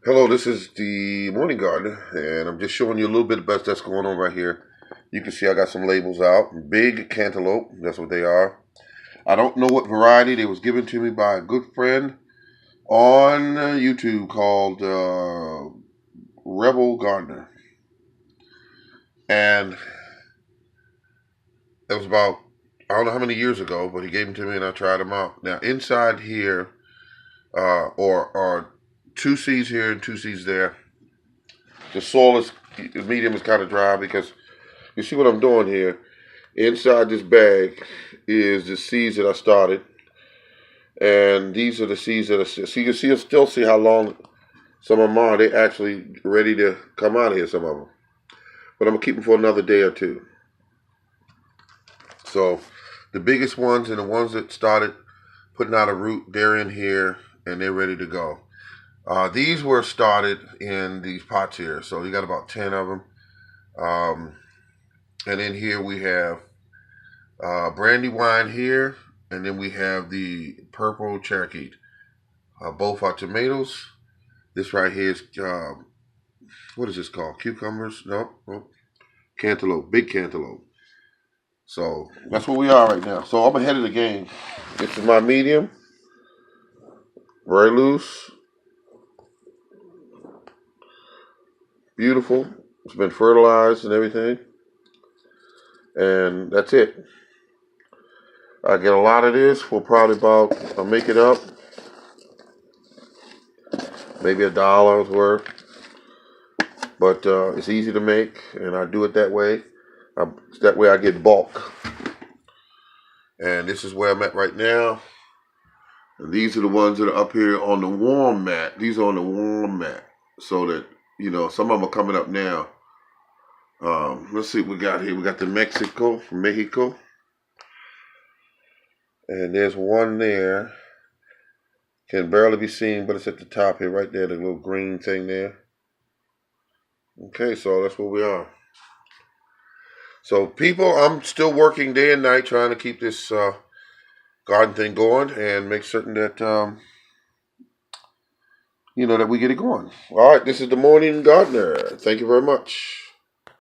Hello, this is the Morning Gardener, and I'm just showing you a little bit about that's going on right here. You can see I got some labels out. Big cantaloupe, that's what they are. I don't know what variety. They was given to me by a good friend on YouTube called Rebel Gardener. And it was about, I don't know how many years ago, but he gave them to me and I tried them out. Now, inside here are two seeds here and two seeds there. The soil is medium is kind of dry because you see what I'm doing here. Inside this bag is the seeds that I started, and these are the seeds that are. So you can still see how long some of them are. They actually ready to come out of here. Some of them, but I'm gonna keep them for another day or two. So the biggest ones and the ones that started putting out a root, they're in here and they're ready to go. These were started in these pots here, so you got about 10 of them. And in here we have Brandywine here, and then we have the purple Cherokee. Both are tomatoes. This right here is, what is this called? Cucumbers? No, cantaloupe, big cantaloupe. So that's where we are right now. So I'm ahead of the game. This is my medium, very loose. Beautiful. It's been fertilized and everything. And that's it. I get a lot of this. We'll probably I'll make it up. Maybe $1 worth. But it's easy to make, and I do it that way. That way I get bulk. And this is where I'm at right now. And these are the ones that are up here on the warm mat. These are on the warm mat. So that, some of them are coming up now. Let's see what we got here. We got the Mexico. And there's one there. Can barely be seen, but it's at the top here, right there, the little green thing there. Okay, so that's where we are. So people, I'm still working day and night trying to keep this garden thing going and make certain that, that we get it going. All right, this is the Morning Gardener. Thank you very much.